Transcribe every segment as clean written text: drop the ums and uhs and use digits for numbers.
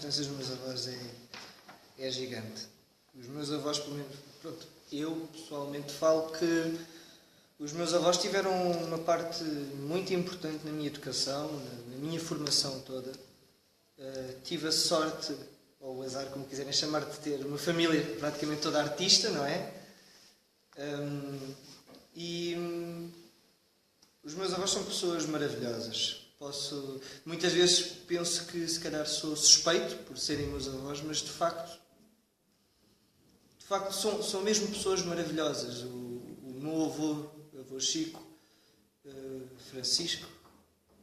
importância dos meus avós é gigante. Os meus avós, pelo menos, pronto, eu pessoalmente falo que os meus avós tiveram uma parte muito importante na minha educação, na minha formação toda. Tive a sorte, ou o azar, como quiserem chamar, de ter uma família praticamente toda artista, não é? Os meus avós são pessoas maravilhosas. Muitas vezes penso que se calhar sou suspeito por serem meus avós, mas de facto são mesmo pessoas maravilhosas. O meu avô Chico, Francisco,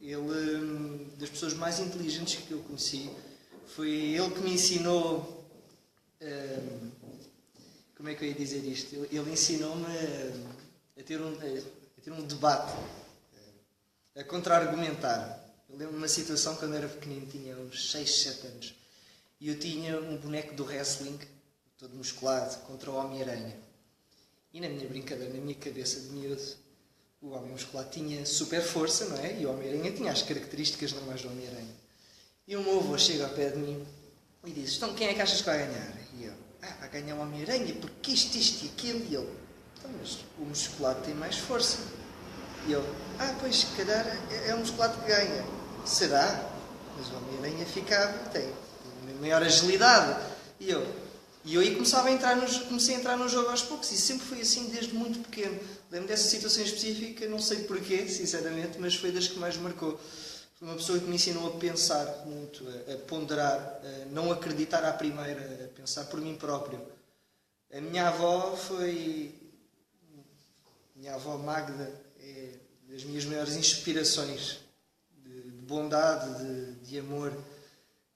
ele, das pessoas mais inteligentes que eu conheci, foi ele que me ensinou, como é que eu ia dizer isto? Ele ensinou-me a ter um debate, a contra-argumentar. Eu lembro-me de uma situação quando eu era pequenino, tinha uns 6, 7 anos, e eu tinha um boneco do wrestling, todo musculado, contra o Homem-Aranha. E na minha brincadeira, na minha cabeça de miúdo, o homem musculado tinha super força, não é? E o Homem-Aranha tinha as características normais do Homem-Aranha. E o meu avô chega ao pé de mim e diz: então quem é que achas que vai ganhar? E eu: vai ganhar o Homem-Aranha, porque isto e aquilo. E ele: então, mas o musculado tem mais força. E eu: pois, se calhar é o musculado que ganha. Será? Mas o Homem-Aranha tem maior agilidade. E eu aí comecei a entrar no jogo aos poucos, e sempre foi assim desde muito pequeno. Lembro dessa situação específica, não sei porquê, sinceramente, mas foi das que mais marcou. Foi uma pessoa que me ensinou a pensar muito, a ponderar, a não acreditar à primeira, a pensar por mim próprio. A minha avó Magda, é das minhas maiores inspirações de bondade, de amor.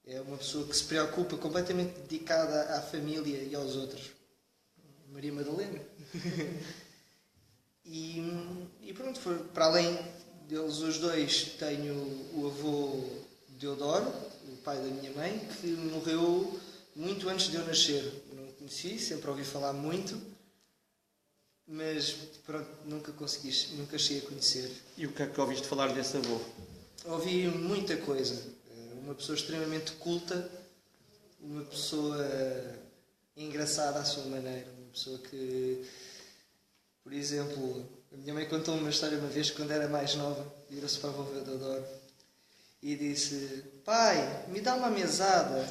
É uma pessoa que se preocupa, completamente dedicada à família e aos outros. Maria Madalena. E pronto, para além deles os dois, tenho o avô Deodoro, o pai da minha mãe, que morreu muito antes de eu nascer. Eu não o conheci, sempre ouvi falar muito, mas pronto, nunca cheguei a conhecer. E o que é que ouviste falar desse avô? Ouvi muita coisa. Uma pessoa extremamente culta, uma pessoa engraçada à sua maneira, uma pessoa que, por exemplo, a minha mãe contou-me uma história uma vez, quando era mais nova, virou-se para a vovó Deodoro e disse: pai, me dá uma mesada.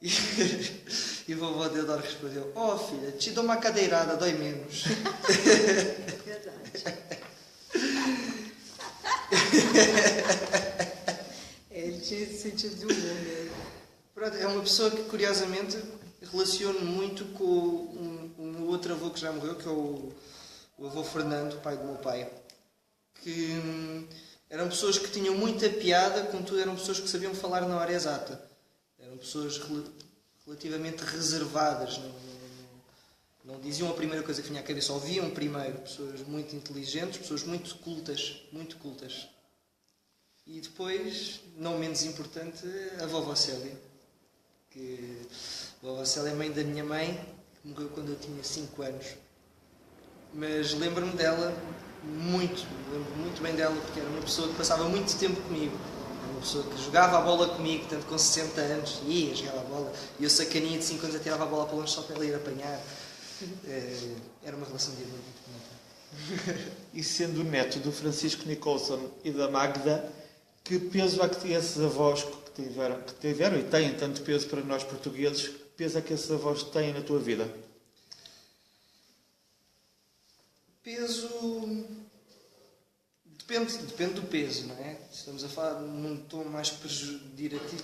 E a vovó Deodoro respondeu: filha, te dou uma cadeirada, dói menos. Verdade. Ele tinha esse sentido de humor mesmo. Pronto, é uma pessoa que, curiosamente, relaciono muito com o meu outro avô que já morreu, que é o avô Fernando, pai do meu pai. Que eram pessoas que tinham muita piada, contudo eram pessoas que sabiam falar na hora exata. Eram pessoas relativamente reservadas, não diziam a primeira coisa que vinha à cabeça, ouviam primeiro. Pessoas muito inteligentes, pessoas muito cultas, muito cultas. E depois, não menos importante, a vovó Célia. A vovó Célia é mãe da minha mãe, que morreu quando eu tinha 5 anos. Mas lembro-me dela lembro muito bem dela, porque era uma pessoa que passava muito tempo comigo. Era uma pessoa que jogava a bola comigo, tanto com 60 anos, ia jogar a bola. E eu, sacaninha de 5 anos, atirava a bola para longe só para ela ir apanhar. Era uma relação de amor muito bonita. E sendo neto do Francisco Nicholson e da Magda, que peso há que esses avós que tiveram e têm tanto peso para nós portugueses, que peso é que esses avós têm na tua vida? Peso... Depende do peso, não é? Estamos a falar num tom mais pejorativo,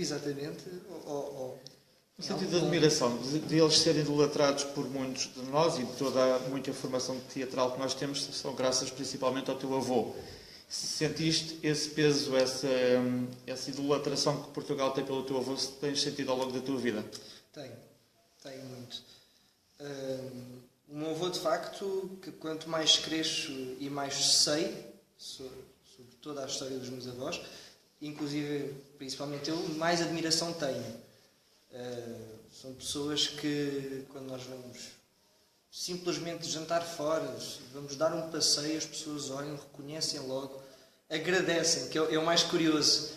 exatamente, no sentido de admiração, de eles serem idolatrados por muitos de nós, e toda muita formação teatral que nós temos são graças principalmente ao teu avô. Sentiste esse peso, essa idolatração que Portugal tem pelo teu avô, se tens sentido ao longo da tua vida? Tenho muito. O meu avô, de facto, que quanto mais cresço e mais sei sobre toda a história dos meus avós, inclusive, principalmente eu, mais admiração tenho. São pessoas que, quando nós vamos simplesmente jantar fora, vamos dar um passeio, as pessoas olham, reconhecem logo, agradecem, que é o mais curioso.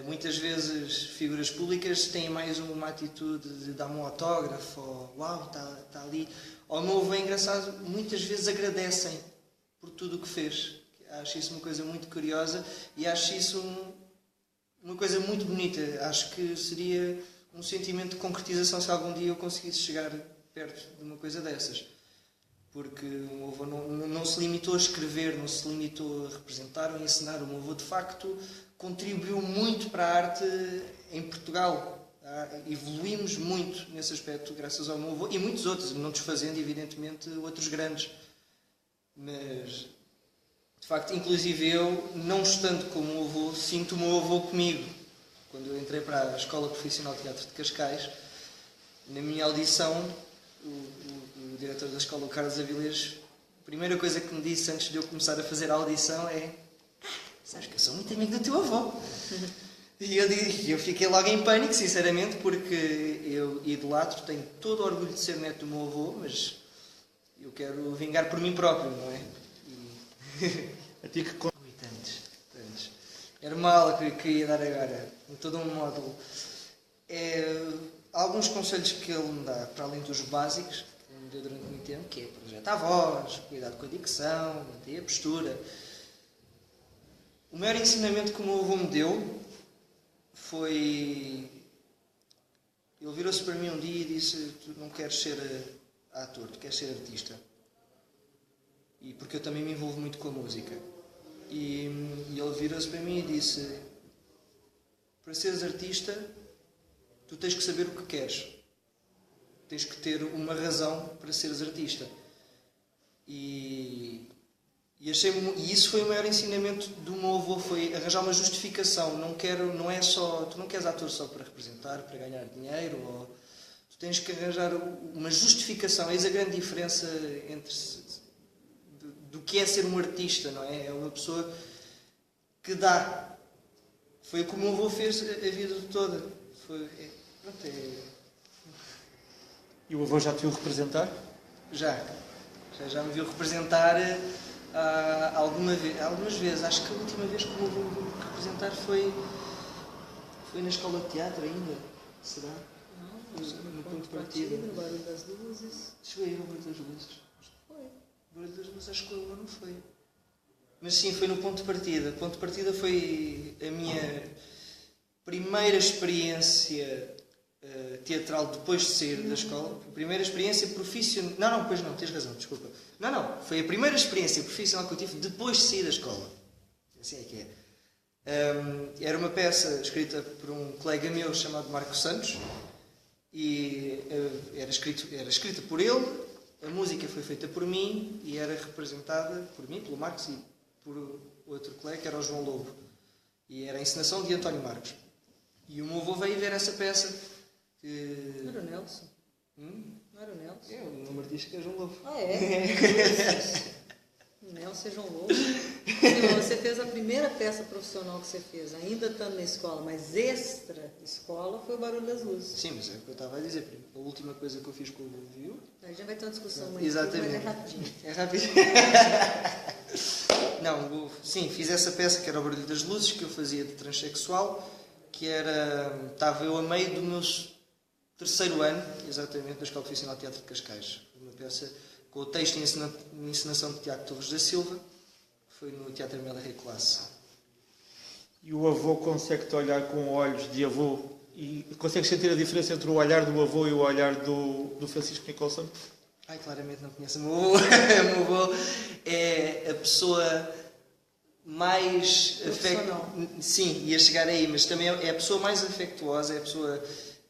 Muitas vezes figuras públicas têm mais uma atitude de dar um autógrafo, ou uau, está ali. Ao meu avô é engraçado, muitas vezes agradecem por tudo o que fez. Acho isso uma coisa muito curiosa e acho isso uma coisa muito bonita. Acho que seria um sentimento de concretização se algum dia eu conseguisse chegar perto de uma coisa dessas. Porque o meu avô não se limitou a escrever, não se limitou a representar ou a ensinar. O meu avô, de facto, contribuiu muito para a arte em Portugal. Evoluímos muito nesse aspecto graças ao meu avô e muitos outros, não desfazendo, evidentemente, outros grandes. Mas, de facto, inclusive eu, não estando com o meu avô, sinto o meu avô comigo. Quando eu entrei para a Escola Profissional de Teatro de Cascais, na minha audição, o diretor da escola, o Carlos Avilés, a primeira coisa que me disse antes de eu começar a fazer a audição é: sabes que eu sou muito amigo do teu avô. E eu fiquei logo em pânico, sinceramente, porque eu idolatro, tenho todo o orgulho de ser neto do meu avô, mas eu quero vingar por mim próprio, não é? A ti que Tantos. Era uma aula que eu queria dar agora, em todo um módulo. Alguns conselhos que ele me dá, para além dos básicos, que ele me deu durante muito tempo, que é projetar a voz, cuidado com a dicção, manter a postura. O maior ensinamento que o meu avô me deu foi... Ele virou-se para mim um dia e disse: tu não queres ser ator, tu queres ser artista. E porque eu também me envolvo muito com a música. E ele virou-se para mim e disse: para seres artista, tu tens que saber o que queres. Tens que ter uma razão para seres artista. E isso foi o maior ensinamento do meu avô, foi arranjar uma justificação. Tu não queres ator só para representar, para ganhar dinheiro, tu tens que arranjar uma justificação. Eis a grande diferença do que é ser um artista, não é? É uma pessoa que dá. Foi o que o meu avô fez a vida toda. E o avô já te viu representar? Já me viu representar algumas vezes. Acho que a última vez que o meu avô me viu representar foi na escola de teatro ainda. Será? Não, no ponto de partida. No Barulho das Luzes. Chegou aí o Barulho das Luzes. Foi. O Barulho das Luzes acho que não foi. Mas sim, foi no ponto de partida. O ponto de partida foi a minha primeira experiência teatral depois de sair da escola. A primeira experiência profissional... Não, tens razão, desculpa. Não, foi a primeira experiência profissional que eu tive depois de sair da escola. Assim é que é. Era uma peça escrita por um colega meu chamado Marco Santos e era escrita por ele, a música foi feita por mim e era representada por mim, pelo Marcos e por outro colega que era o João Lobo. E era a encenação de António Marcos. E o meu avô veio ver essa peça. Não era o Nelson? Não era o Nelson? É, o nome artístico é João Lobo. Ah, é? Nelson é João Lobo. Então, você fez a primeira peça profissional que você fez, ainda estando na escola, mas extra escola, foi o Barulho das Luzes. Sim, mas é o que eu estava a dizer. A última coisa que eu fiz com o viu. A gente vai ter uma discussão muito, Exatamente. mas é rapidinho. É rápido. Não, sim, fiz essa peça que era o Barulho das Luzes, que eu fazia de transexual, que era... Estava eu a meio do meu terceiro ano, exatamente, na Escola Profissional de Teatro de Cascais. Uma peça com o texto e encenação de Tiago Torres da Silva, que foi no Teatro Amélia Rei Classe. E o avô consegue-te olhar com olhos de avô e consegues sentir a diferença entre o olhar do avô e o olhar do Francisco Nicholson? Ai, claramente não conheço o meu avô. O meu avô é a pessoa mais... Sim, ia chegar aí, mas também é a pessoa mais afetuosa, é a pessoa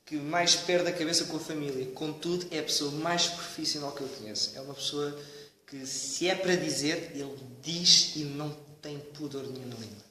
que mais perde a cabeça com a família. Contudo, é a pessoa mais profissional que eu conheço. É uma pessoa que, se é para dizer, ele diz e não tem pudor nenhum na língua.